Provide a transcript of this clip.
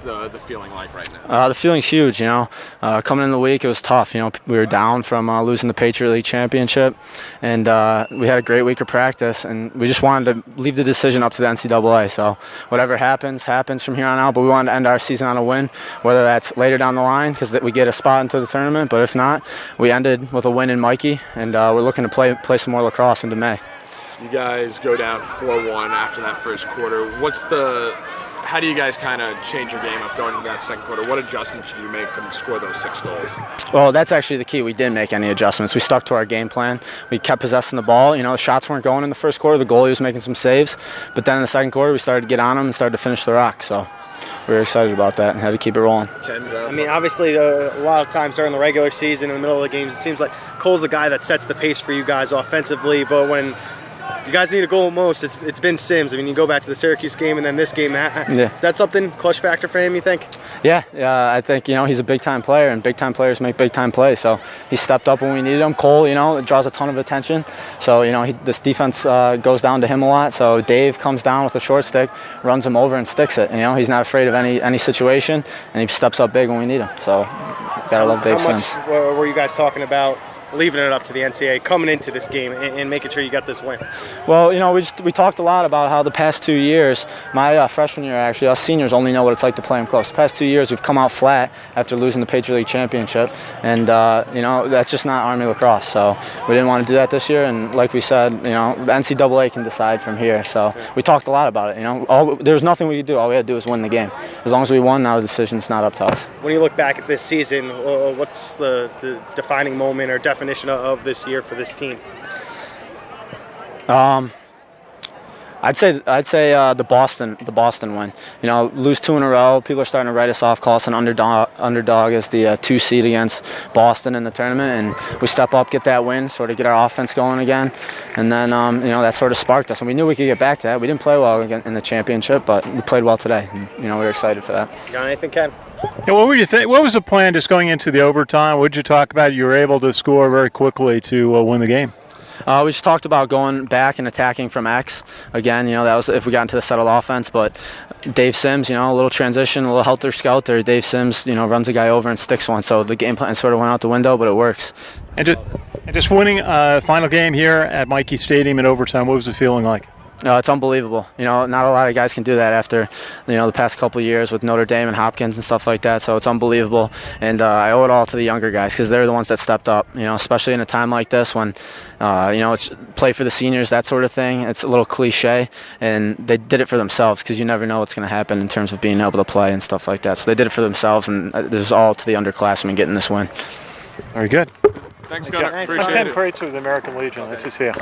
the feeling like right now? The feeling's huge, Coming in the week, it was tough. We were down from losing the Patriot League championship, and we had a great week of practice, and we just wanted to leave the decision up to the NCAA. So whatever happens from here on out, but we wanted to end our season on a win, whether that's later down the line because we get a spot into the tournament, but if not, we ended with a win in Mikey, and we're looking to play some more lacrosse into May. You guys go down 4-1 after that first quarter. How do you guys kind of change your game up going into that second quarter? What adjustments did you make to score those 6 goals? Well, that's actually the key. We didn't make any adjustments. We stuck to our game plan. We kept possessing the ball. The shots weren't going in the first quarter. The goalie was making some saves. But then in the second quarter, we started to get on them and started to finish the rock. So we were excited about that and had to keep it rolling. Obviously, a lot of times during the regular season, in the middle of the games, it seems like Cole's the guy that sets the pace for you guys offensively. But when you guys need a goal most, it's been Sims. You go back to the Syracuse game and then this game. Is that something, clutch factor for him, you think? Yeah, I think, he's a big-time player, and big-time players make big-time plays. So he stepped up when we needed him. Cole, it draws a ton of attention. So, this defense goes down to him a lot. So Dave comes down with a short stick, runs him over and sticks it. He's not afraid of any situation, and he steps up big when we need him. So gotta love Dave Sims. How much were you guys talking about leaving it up to the NCAA coming into this game and making sure you got this win? Well, we talked a lot about how the past 2 years, my freshman year actually, us seniors only know what it's like to play them close. The past 2 years we've come out flat after losing the Patriot League championship, and that's just not Army lacrosse. So we didn't want to do that this year, and like we said, the NCAA can decide from here. So we talked a lot about it. There was nothing we could do. All we had to do was win the game. As long as we won, now the decision's not up to us. When you look back at this season, what's the defining moment or definition of this year for this team? I'd say the Boston win. Lose 2 in a row. People are starting to write us off, call us an underdog as the 2 seed against Boston in the tournament, and we step up, get that win, sort of get our offense going again, and then that sort of sparked us, and we knew we could get back to that. We didn't play well in the championship, but we played well today, and we were excited for that. You got anything, Ken? Yeah, what were you think? What was the plan just going into the overtime? What did you talk about? You were able to score very quickly to win the game. We just talked about going back and attacking from X. Again, that was if we got into the settled offense. But Dave Sims, a little transition, a little helter-skelter. Dave Sims, runs a guy over and sticks one. So the game plan sort of went out the window, but it works. And just winning a final game here at Mikey Stadium in overtime, what was the feeling like? It's unbelievable. Not a lot of guys can do that after, the past couple of years with Notre Dame and Hopkins and stuff like that. So it's unbelievable. And I owe it all to the younger guys because they're the ones that stepped up, especially in a time like this when, it's play for the seniors, that sort of thing. It's a little cliche. And they did it for themselves because you never know what's going to happen in terms of being able to play and stuff like that. So they did it for themselves, and this is all to the underclassmen getting this win. Very good. Thanks, Gunnar. Ken Kreitz with the American Legion. Nice to see you.